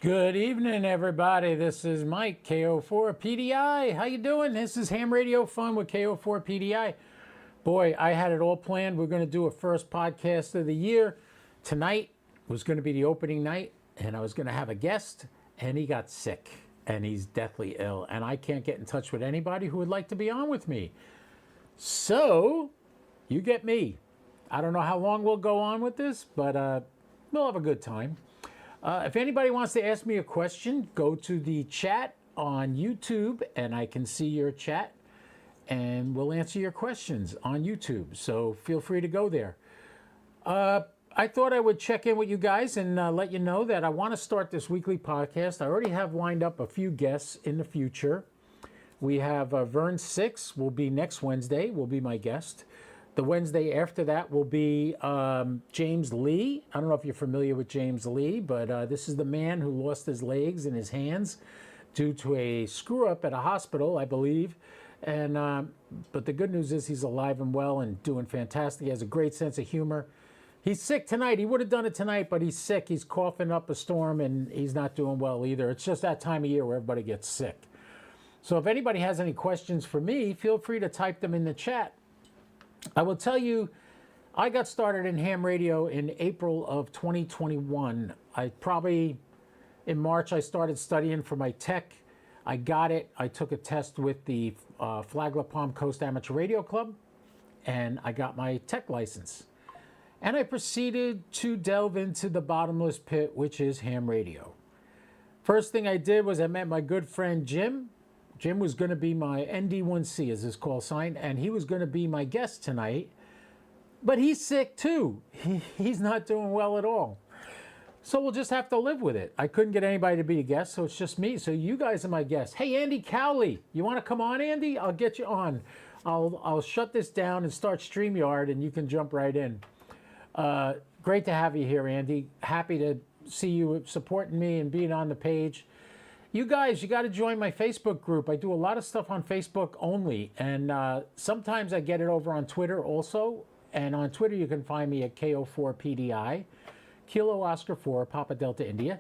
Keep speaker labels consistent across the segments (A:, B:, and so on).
A: Good evening, everybody. This is Mike, KO4PDI. How you doing? This is Ham Radio Fun with KO4PDI. Boy, I had it all planned. We're going to do a first podcast of the year. Tonight was going to be the opening night, and I was going to have a guest, and he got sick, and he's deathly ill, and I can't get in touch with anybody who would like to be on with me. So, you get me. I don't know how long we'll go on with this, but we'll have a good time. If anybody wants to ask me a question, go to the chat on YouTube and I can see your chat and we'll answer your questions on YouTube. So feel free to go there. I thought I would check in with you guys and let you know that I want to start this weekly podcast. I already have lined up a few guests in the future. We have Vern Six will be next Wednesday, will be my guest. The Wednesday after that will be James Lee. I don't know if you're familiar with James Lee, but this is the man who lost his legs and his hands due to a screw-up at a hospital, I believe. And but the good news is he's alive and well and doing fantastic. He has a great sense of humor. He's sick tonight. He would have done it tonight, but he's sick. He's coughing up a storm, and he's not doing well either. It's just that time of year where everybody gets sick. So if anybody has any questions for me, feel free to type them in the chat. I will tell you, I got started in ham radio in April of 2021. In March, I started studying for my tech. I got it. I took a test with the Flagler Palm Coast Amateur Radio Club, and I got my tech license. And I proceeded to delve into the bottomless pit, which is ham radio. First thing I did was I met my good friend Jim. Jim was going to be my ND1C, as his call sign, and he was going to be my guest tonight. But he's sick too. He's not doing well at all. So we'll just have to live with it. I couldn't get anybody to be a guest, so it's just me. So you guys are my guests. Hey, Andy Cowley, you want to come on, Andy? I'll get you on. I'll shut this down and start StreamYard, and you can jump right in. Great to have you here, Andy. Happy to see you supporting me and being on the page. You guys, you got to join my Facebook group. I do a lot of stuff on Facebook only, and sometimes I get it over on Twitter also. And on Twitter, you can find me at KO4PDI, Kilo Oscar 4, Papa Delta India.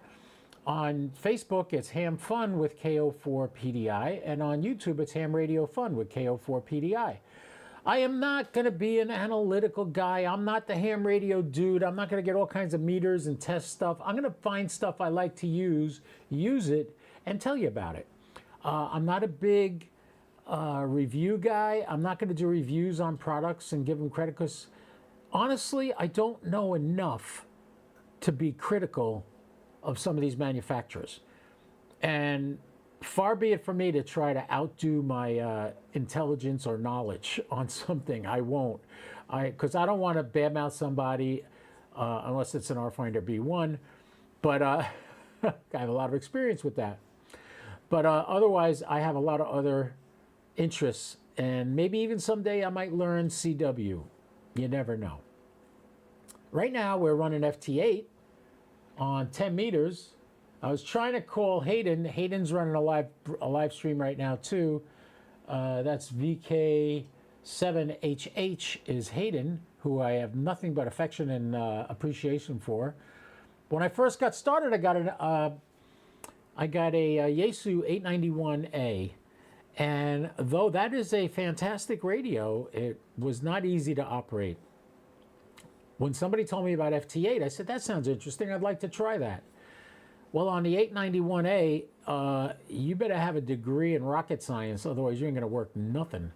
A: On Facebook, it's Ham Fun with KO4PDI, and on YouTube, it's Ham Radio Fun with KO4PDI. I am not going to be an analytical guy. I'm not the ham radio dude. I'm not going to get all kinds of meters and test stuff. I'm going to find stuff I like to use it, and tell you about it. I'm not a big review guy. I'm not going to do reviews on products and give them credit because, honestly, I don't know enough to be critical of some of these manufacturers. And far be it from me to try to outdo my intelligence or knowledge on something. I won't. Because I don't want to badmouth somebody unless it's an RFinder B1. But I have a lot of experience with that. But otherwise, I have a lot of other interests, and maybe even someday I might learn CW. You never know. Right now, we're running FT8 on 10 meters. I was trying to call Hayden. Hayden's running a live stream right now, too. That's VK7HH is Hayden, who I have nothing but affection and appreciation for. When I first got started, I got a Yaesu 891A, and though that is a fantastic radio, it was not easy to operate. When somebody told me about FT8, I said, that sounds interesting, I'd like to try that. Well, on the 891A, you better have a degree in rocket science, otherwise you ain't gonna work nothing.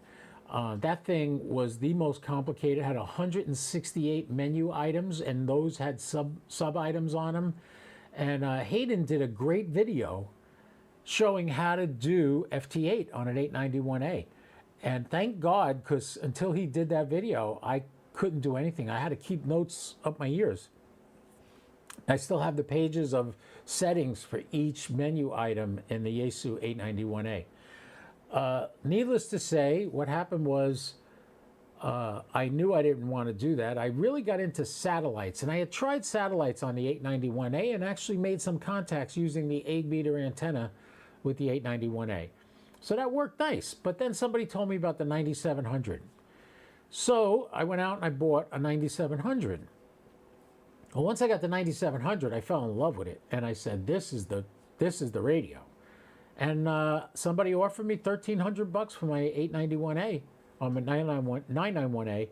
A: That thing was the most complicated, had 168 menu items, and those had sub items on them. And Hayden did a great video showing how to do FT8 on an 891A. And thank God, because until he did that video, I couldn't do anything. I had to keep notes up my ears. I still have the pages of settings for each menu item in the Yaesu 891A. Needless to say, what happened was I knew I didn't want to do that. I really got into satellites, and I had tried satellites on the 891A and actually made some contacts using the 8-meter antenna with the 891A. So that worked nice, but then somebody told me about the 9700. So I went out and I bought a 9700. Well, once I got the 9700, I fell in love with it, and I said, this is the radio." And somebody offered me $1,300 for my 891A, on my 991A,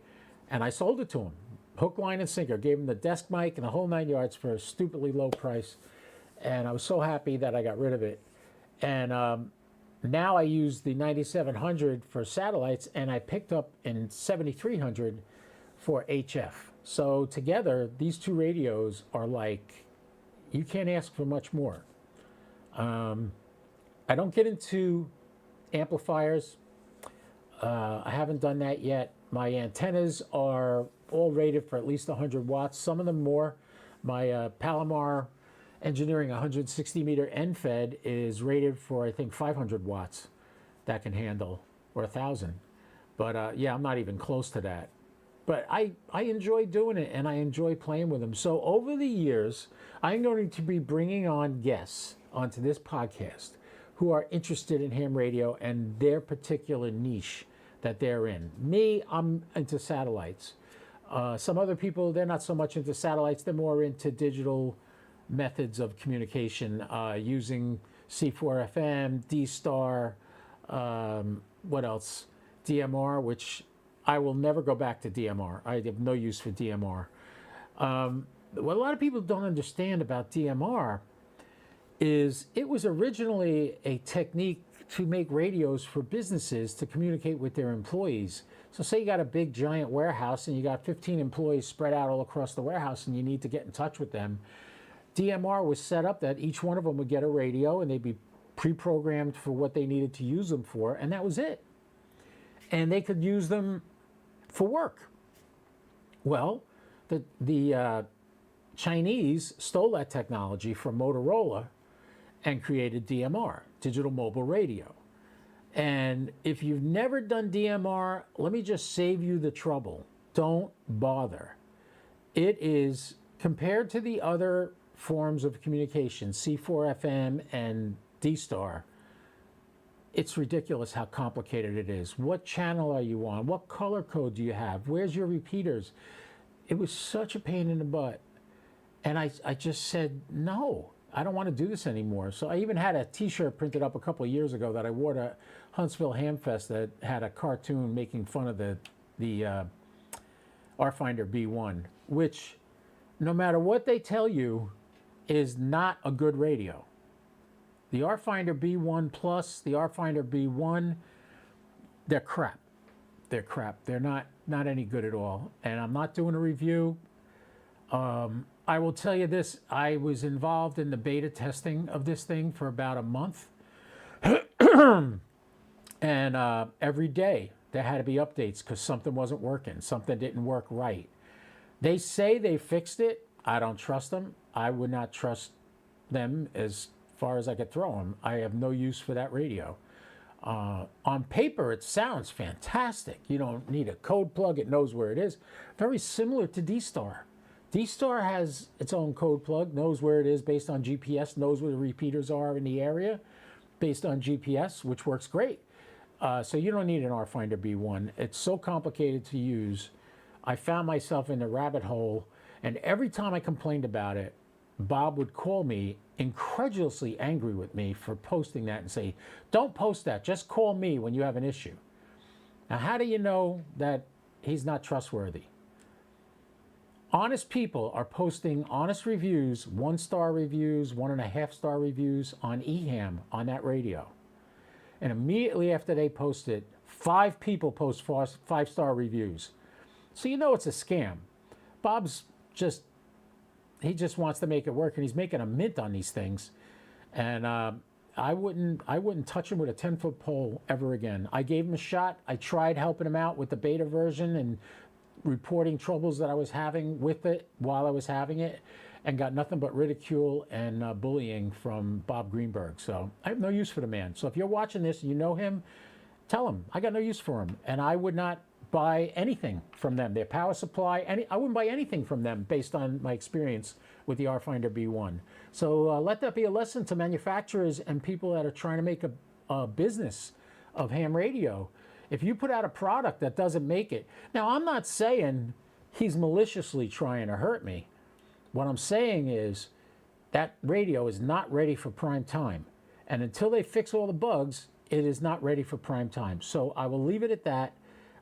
A: and I sold it to him, hook, line, and sinker. Gave him the desk mic and the whole 9 yards for a stupidly low price, and I was so happy that I got rid of it. And now I use the 9700 for satellites, and I picked up in 7300 for HF. So together, these two radios are like, you can't ask for much more. I don't get into amplifiers. I haven't done that yet. My antennas are all rated for at least 100 watts, some of them more. My Palomar Engineering 160 meter end fed is rated for, I think, 500 watts that can handle, or 1,000. But yeah, I'm not even close to that. But I enjoy doing it, and I enjoy playing with them. So over the years, I'm going to be bringing on guests onto this podcast who are interested in ham radio and their particular niche that they're in. Me, I'm into satellites. Some other people, they're not so much into satellites. They're more into digital methods of communication, using C4FM, D-Star, what else? DMR, which I will never go back to DMR. I have no use for DMR. What a lot of people don't understand about DMR is it was originally a technique to make radios for businesses to communicate with their employees. So say you got a big giant warehouse and you got 15 employees spread out all across the warehouse and you need to get in touch with them. DMR was set up that each one of them would get a radio and they'd be pre-programmed for what they needed to use them for, and that was it. And they could use them for work. Well, the Chinese stole that technology from Motorola and created DMR, digital mobile radio. And if you've never done DMR, let me just save you the trouble. Don't bother. It is, compared to the other forms of communication, C4FM and D-Star, it's ridiculous how complicated it is. What channel are you on? What color code do you have? Where's your repeaters? It was such a pain in the butt. And I just said, no, I don't want to do this anymore. So I even had a t-shirt printed up a couple of years ago that I wore to Huntsville Hamfest that had a cartoon making fun of the R-Finder B1, which no matter what they tell you is not a good radio. The R-Finder B1 Plus, the R-Finder B1, they're crap. They're crap. They're not any good at all. And I'm not doing a review. I will tell you this, I was involved in the beta testing of this thing for about a month. And every day there had to be updates because something wasn't working. Something didn't work right. They say they fixed it. I don't trust them. I would not trust them as far as I could throw them. I have no use for that radio. On paper, it sounds fantastic. You don't need a code plug. It knows where it is. Very similar to D-Star. D-Star has its own code plug, knows where it is based on GPS, knows where the repeaters are in the area based on GPS, which works great. So you don't need an R-Finder B1. It's so complicated to use. I found myself in a rabbit hole, and every time I complained about it, Bob would call me incredulously angry with me for posting that and say, don't post that, just call me when you have an issue. Now, how do you know that he's not trustworthy? Honest people are posting honest reviews, 1-star reviews, 1.5-star reviews on eHam on that radio. And immediately after they post it, 5 people post 5-star reviews. So you know it's a scam. Bob's he just wants to make it work, and he's making a mint on these things. And I wouldn't touch him with a 10-foot pole ever again. I gave him a shot. I tried helping him out with the beta version and reporting troubles that I was having with it while I was having it, and got nothing but ridicule and bullying from Bob Greenberg. So I have no use for the man. So if you're watching this and you know him, tell him I got no use for him, and I would not buy anything from them. Their power supply, I wouldn't buy anything from them based on my experience with the R-Finder B1. So let that be a lesson to manufacturers and people that are trying to make a business of ham radio. If you put out a product that doesn't make it, now I'm not saying he's maliciously trying to hurt me, What I'm saying is that radio is not ready for prime time. And until they fix all the bugs, it is not ready for prime time. So I will leave it at that.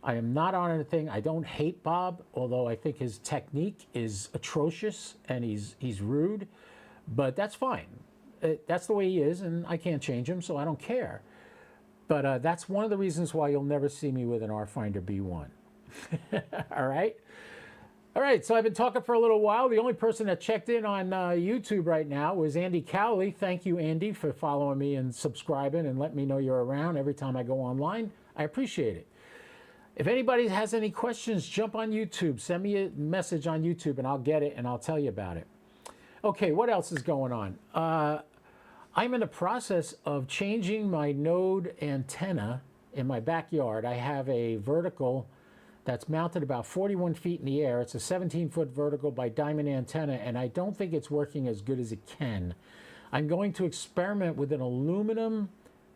A: I am not on anything. I don't hate Bob, although I think his technique is atrocious and he's rude. But that's fine. That's the way he is, and I can't change him, so I don't care. But that's one of the reasons why you'll never see me with an R-Finder B1. All right? All right, so I've been talking for a little while. The only person that checked in on YouTube right now was Andy Cowley. Thank you, Andy, for following me and subscribing and letting me know you're around every time I go online. I appreciate it. If anybody has any questions, jump on YouTube. Send me a message on YouTube, and I'll get it, and I'll tell you about it. Okay, what else is going on? I'm in the process of changing my node antenna in my backyard. I have a vertical that's mounted about 41 feet in the air. It's a 17-foot vertical by diamond antenna, and I don't think it's working as good as it can. I'm going to experiment with an aluminum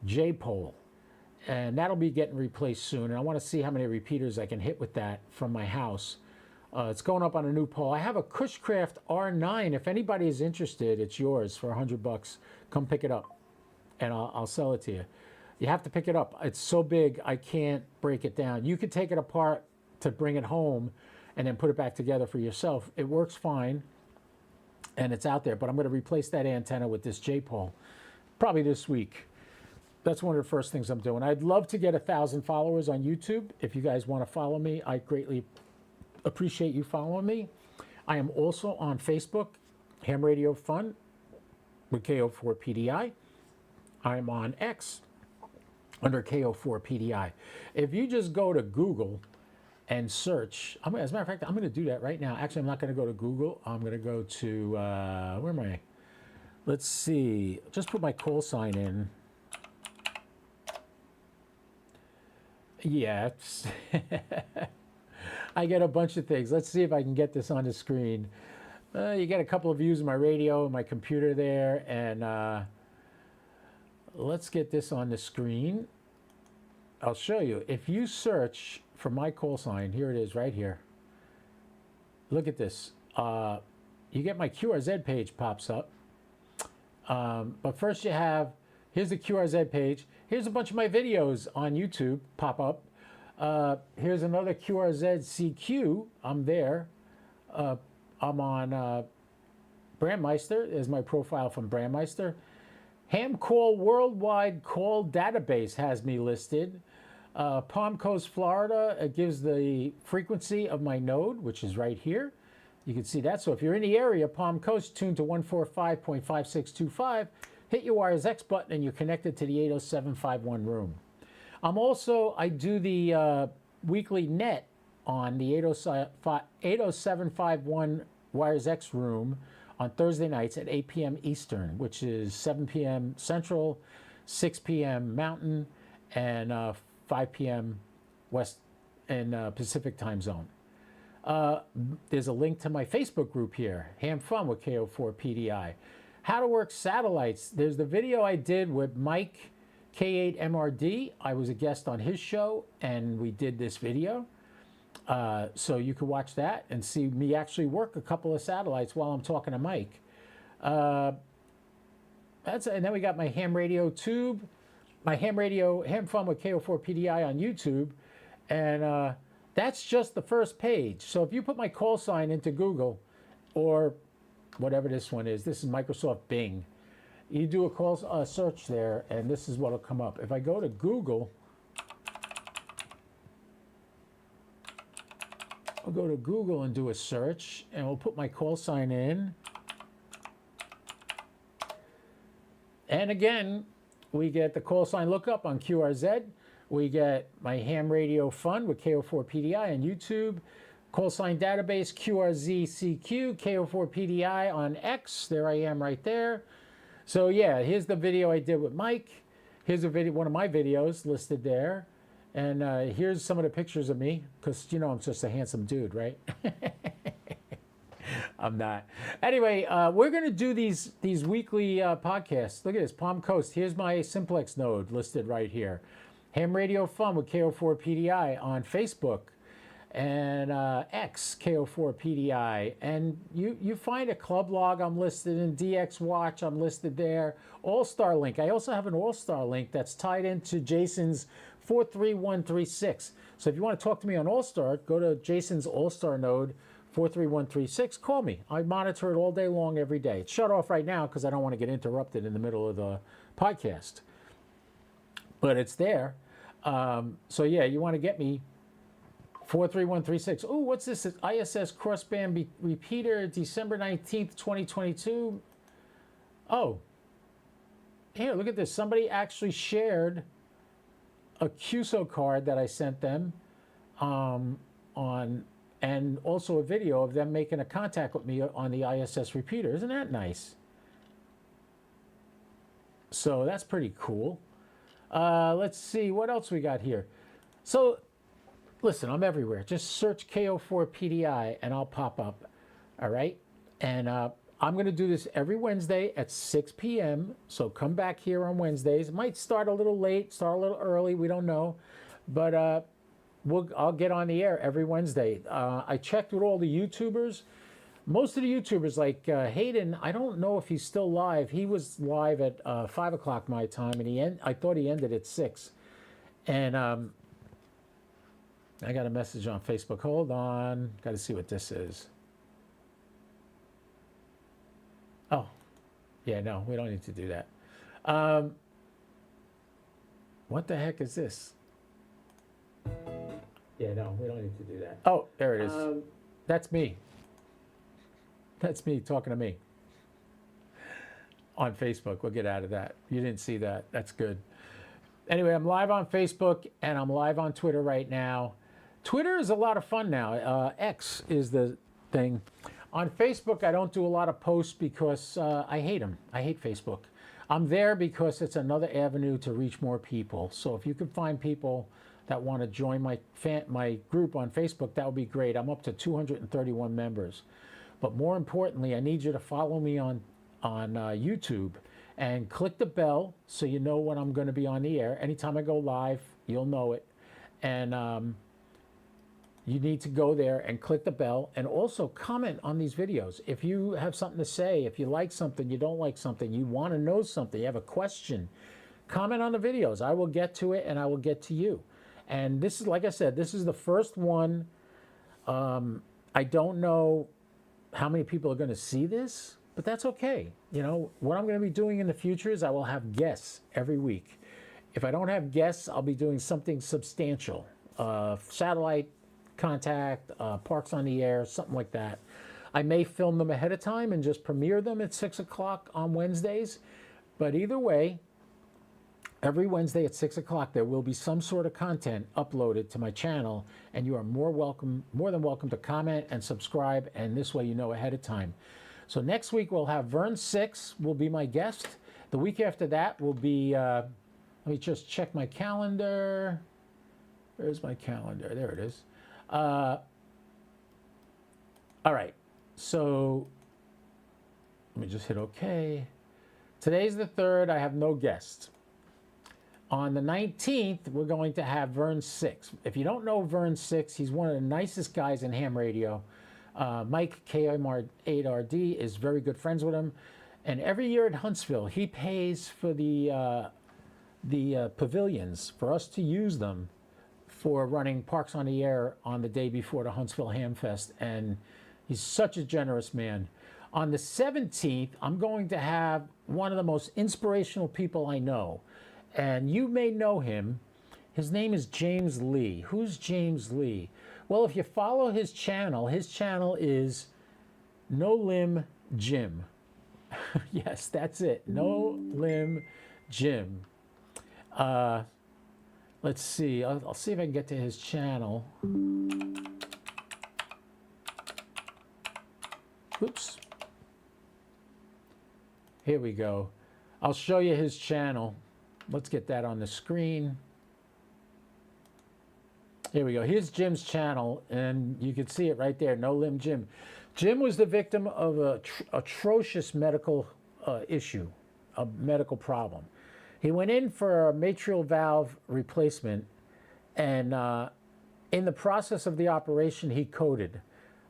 A: J-pole, and that'll be getting replaced soon. And I want to see how many repeaters I can hit with that from my house. It's going up on a new pole. I have a Cushcraft R9. If anybody is interested, it's yours for $100. Come pick it up, and I'll sell it to you. You have to pick it up. It's so big, I can't break it down. You could take it apart to bring it home and then put it back together for yourself. It works fine, and it's out there. But I'm going to replace that antenna with this J-pole probably this week. That's one of the first things I'm doing. I'd love to get 1,000 followers on YouTube. If you guys want to follow me, I greatly appreciate you following me. I am also on Facebook, Ham Radio Fun with KO4PDI. I'm on X under KO4PDI. If you just go to Google and search, as a matter of fact, I'm going to do that right now. Actually, I'm not going to go to Google. I'm going to go to, where am I? Let's see. Just put my call sign in. Yeah. I get a bunch of things. Let's see if I can get this on the screen. You get a couple of views of my radio and my computer there, and let's get this on the screen. I'll show you. If you search for my call sign, here it is right here. Look at this. You get my QRZ page pops up. But first you have, here's the QRZ page. Here's a bunch of my videos on YouTube pop up. Here's another QRZ CQ. I'm there. I'm on Brandmeister is my profile from Brandmeister. Ham Call Worldwide Call Database has me listed. Palm Coast, Florida, it gives the frequency of my node, which is right here. You can see that. So if you're in the area, Palm Coast, tune to 145.5625, hit your Wires X button, and you're connected to the 80751 room. I do the weekly net on the 80751 Wires X room on Thursday nights at 8 p.m. Eastern, which is 7 p.m. Central, 6 p.m. Mountain, and 5 p.m. West and Pacific time zone. There's a link to my Facebook group here, Ham Fun with KO4PDI. How to work satellites. There's the video I did with Mike K8MRD. I was a guest on his show, and we did this video. So you can watch that and see me actually work a couple of satellites while I'm talking to Mike. And then we got my ham radio tube, my ham fun with KO4PDI on YouTube, and that's just the first page. So if you put my call sign into Google, or whatever this one is, this is Microsoft Bing. You do a search there, and this is what will come up. If I go to Google, I'll go to Google and do a search, and we'll put my call sign in. And again, we get the call sign lookup on QRZ. We get my ham radio fun with KO4PDI on YouTube. Call sign database, QRZCQ, KO4PDI on X. There I am right there. So yeah, here's the video I did with Mike. Here's a video, one of my videos listed there. And here's some of the pictures of me, because you know I'm just a handsome dude, right? I'm not. Anyway, we're going to do these weekly podcasts. Look at this, Palm Coast. Here's my simplex node listed right here. Ham Radio Fun with KO4PDI on Facebook. and X KO4PDI, and you find a club log. I'm listed in DX Watch. I'm listed there. All-Star link. I also have an All-Star link that's tied into Jason's 43136. So if you want to talk to me on All-Star, go to Jason's All-Star node 43136. Call me. I monitor it all day long, every day. It's shut off right now because I don't want to get interrupted in the middle of the podcast. But it's there. So yeah, you want to get me. 43136. Oh, what's this? ISS crossband repeater, December 19th, 2022. Oh, here, look at this. Somebody actually shared a QSO card that I sent them and also a video of them making a contact with me on the ISS repeater. Isn't that nice? So that's pretty cool. Let's see, what else we got here? So, listen, I'm everywhere. Just search KO4PDI and I'll pop up, all right? And I'm going to do this every Wednesday at 6 p.m., so come back here on Wednesdays. It might start a little late, start a little early, we don't know. But I'll get on the air every Wednesday. I checked with all the YouTubers. Most of the YouTubers, like Hayden, I don't know if he's still live. He was live at 5 o'clock my time, and I thought he ended at 6. And I got a message on Facebook. Hold on. Got to see what this is. Oh, yeah, no, we don't need to do that. What the heck is this? Yeah, no, we don't need to do that. Oh, there it is. That's me. That's me talking to me on Facebook. We'll get out of that. You didn't see that. That's good. Anyway, I'm live on Facebook and I'm live on Twitter right now. Twitter is a lot of fun now. X is the thing. On Facebook, I don't do a lot of posts because I hate them. I hate Facebook. I'm there because it's another avenue to reach more people. So if you can find people that want to join my group on Facebook, that would be great. I'm up to 231 members. But more importantly, I need you to follow me on YouTube and click the bell so you know when I'm going to be on the air. Anytime I go live, you'll know it. And you need to go there and click the bell and also comment on these videos. If you have something to say, if you like something, you don't like something, you want to know something, you have a question, comment on the videos. I will get to it and I will get to you. And this is, like I said, this is the first one. I don't know how many people are going to see this, but that's okay. You know, what I'm going to be doing in the future is I will have guests every week. If I don't have guests, I'll be doing something substantial. Satellite contact, Parks on the Air, something like that. I may film them ahead of time and just premiere them at 6 o'clock on Wednesdays. But either way, every Wednesday at 6 o'clock, there will be some sort of content uploaded to my channel, and you are more than welcome to comment and subscribe, and this way you know ahead of time. So next week we'll have Vern 6 will be my guest. The week after that will be, let me just check my calendar. Where's my calendar? There it is. All right, so let me just hit OK. Today's the 3rd. I have no guests. On the 19th, we're going to have Vern 6. If you don't know Vern 6, he's one of the nicest guys in ham radio. Mike, KMR8RD, is very good friends with him. And every year at Huntsville, he pays for the pavilions for us to use them for running Parks on the Air on the day before the Huntsville Ham Fest. And he's such a generous man. On the 17th, I'm going to have one of the most inspirational people I know. And you may know him. His name is James Lee. Who's James Lee? Well, if you follow his channel is No Limb Jim. Yes, that's it. No Limb Jim. Let's see. I'll see if I can get to his channel. Oops. Here we go. I'll show you his channel. Let's get that on the screen. Here we go. Here's Jim's channel, and you can see it right there, No Limb Jim. Jim was the victim of an atrocious medical issue, a medical problem. He went in for a mitral valve replacement, and In the process of the operation, he coded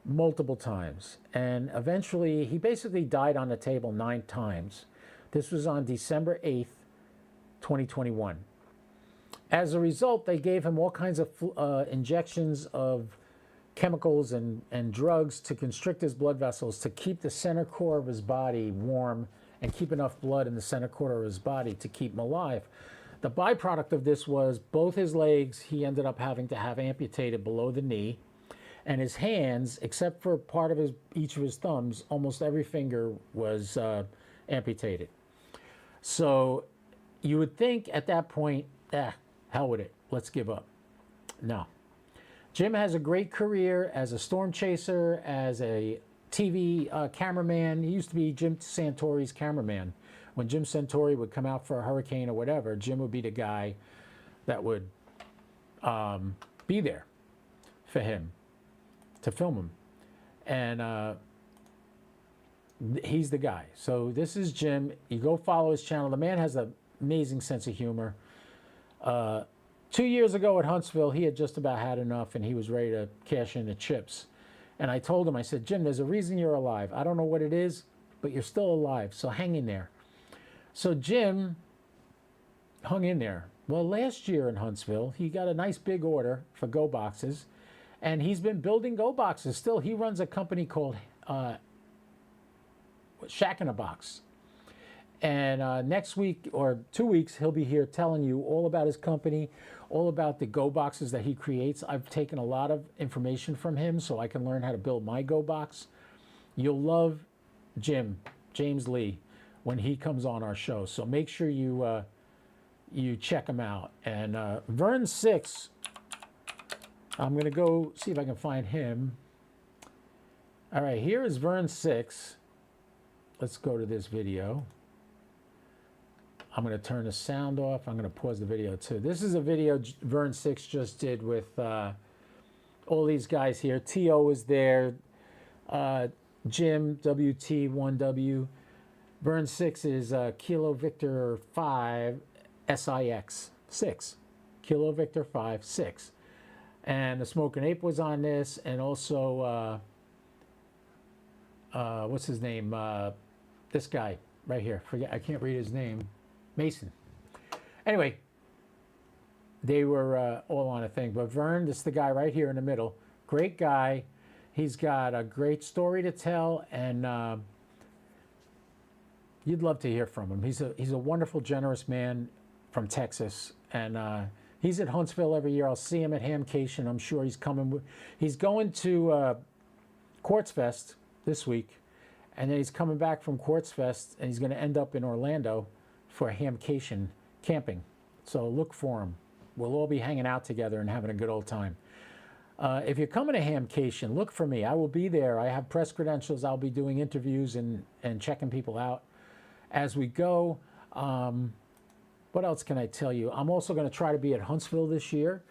A: multiple times. And eventually, he basically died on the table 9 times. This was on December 8th, 2021. As a result, they gave him all kinds of injections of chemicals and drugs to constrict his blood vessels to keep the center core of his body warm and keep enough blood in the center core of his body to keep him alive. The byproduct of this was both his legs he ended up having to have amputated below the knee, and his hands, except for part of each of his thumbs, almost every finger was amputated. So you would think at that point, hell with it, let's give up. No. Jim has a great career as a storm chaser, as a TV cameraman. He used to be Jim Santori's cameraman. When Jim Santori would come out for a hurricane or whatever, Jim would be the guy that would be there for him to film him. And he's the guy. So this is Jim. You go follow his channel. The man has an amazing sense of humor. 2 years ago at Huntsville, he had just about had enough and he was ready to cash in the chips. And I told him, I said, Jim, there's a reason you're alive. I don't know what it is, but you're still alive, so hang in there. So Jim hung in there. Well, last year in Huntsville, he got a nice big order for Go Boxes, and he's been building Go Boxes still. He runs a company called Shack in a Box. And next week or 2 weeks, he'll be here telling you all about his company, all about the Go Boxes that he creates. I've taken a lot of information from him so I can learn how to build my Go Box. You'll love James Lee, when he comes on our show. So make sure you check him out. And Vern 6, I'm going to go see if I can find him. All right, here is Vern 6. Let's go to this video. I'm going to turn the sound off. I'm going to pause the video too. This is a video Vern 6 just did with all these guys here. T.O. is there. Jim, WT1W. Vern 6 is Kilo Victor 5 SIX 6. Kilo Victor 5 6. And the Smoking Ape was on this, and also what's his name? This guy right here. I can't read his name. Mason. Anyway, they were all on a thing. But Vern, this is the guy right here in the middle. Great guy. He's got a great story to tell, and you'd love to hear from him. He's a wonderful, generous man from Texas, and he's at Huntsville every year. I'll see him at Hamcation. I'm sure he's coming. He's going to Quartz Fest this week, and then he's coming back from Quartz Fest, and he's going to end up in Orlando for Hamcation camping. So look for him. We'll all be hanging out together and having a good old time. If you're coming to Hamcation, look for me. I will be there. I have press credentials. I'll be doing interviews and checking people out as we go. What else can I tell you? I'm also going to try to be at Huntsville this year.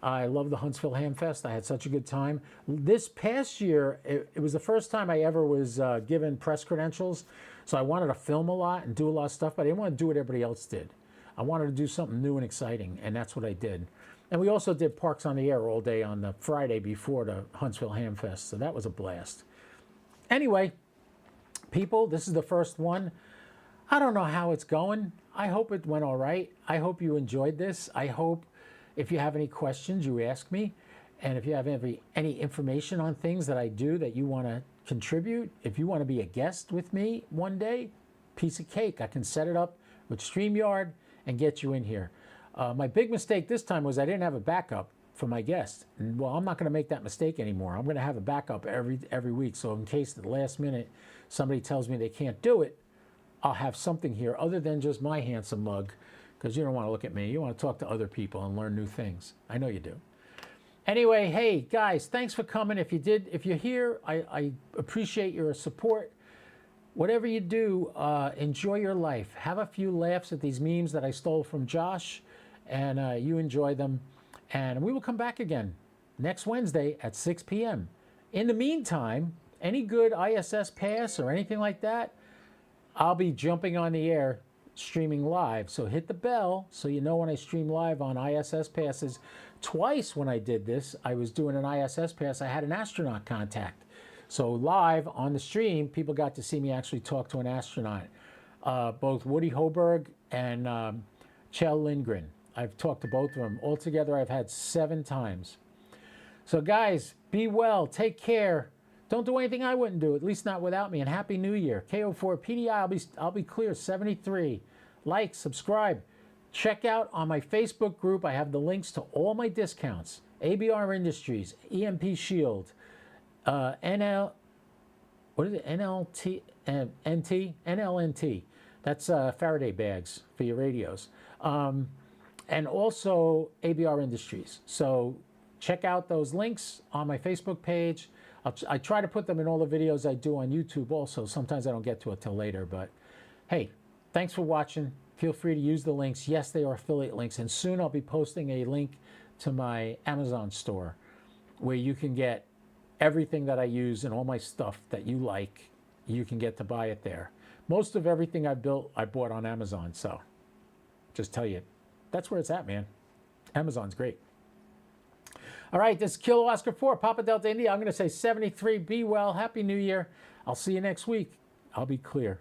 A: I love the Huntsville Ham Fest. I had such a good time. This past year, it was the first time I ever was given press credentials. So I wanted to film a lot and do a lot of stuff, but I didn't want to do what everybody else did. I wanted to do something new and exciting, and that's what I did. And we also did Parks on the Air all day on the Friday before the Huntsville Ham Fest, so that was a blast. Anyway, people, this is the first one. I don't know how it's going. I hope it went all right. I hope you enjoyed this. I hope if you have any questions, you ask me. And if you have any information on things that I do that you want to contribute, if you want to be a guest with me one day, piece of cake. I can set it up with StreamYard and get you in here. My big mistake this time was I didn't have a backup for my guest. And, well, I'm not going to make that mistake anymore. I'm going to have a backup every week. So in case at the last minute somebody tells me they can't do it, I'll have something here other than just my handsome mug, because you don't want to look at me. You want to talk to other people and learn new things. I know you do. Anyway, hey, guys, thanks for coming. If you're here, I appreciate your support. Whatever you do, enjoy your life. Have a few laughs at these memes that I stole from Josh, and you enjoy them. And we will come back again next Wednesday at 6 p.m. In the meantime, any good ISS pass or anything like that, I'll be jumping on the air streaming live. So hit the bell so you know when I stream live on ISS passes. Twice when I did this, I was doing an ISS pass. I had an astronaut contact. So live on the stream, people got to see me actually talk to an astronaut. Both Woody Hoberg and Kjell Lindgren. I've talked to both of them. Altogether, I've had 7 times. So guys, be well, take care. Don't do anything I wouldn't do, at least not without me. And Happy New Year. KO4 PDI, I'll be clear, 73. Like, subscribe. Check out on my Facebook group. I have the links to all my discounts. ABR Industries, EMP Shield, NLT, NLNT. That's Faraday bags for your radios. And also ABR Industries. So check out those links on my Facebook page. I try to put them in all the videos I do on YouTube also. Sometimes I don't get to it till later, but hey, thanks for watching. Feel free to use the links. Yes, they are affiliate links, and soon I'll be posting a link to my Amazon store where you can get everything that I use and all my stuff that you like. You can get to buy it there. Most of everything I built, I bought on Amazon, so just tell you, that's where it's at, man. Amazon's great. All right, this is Kilo Oscar 4, Papa Delta India. I'm going to say 73. Be well. Happy New Year. I'll see you next week. I'll be clear.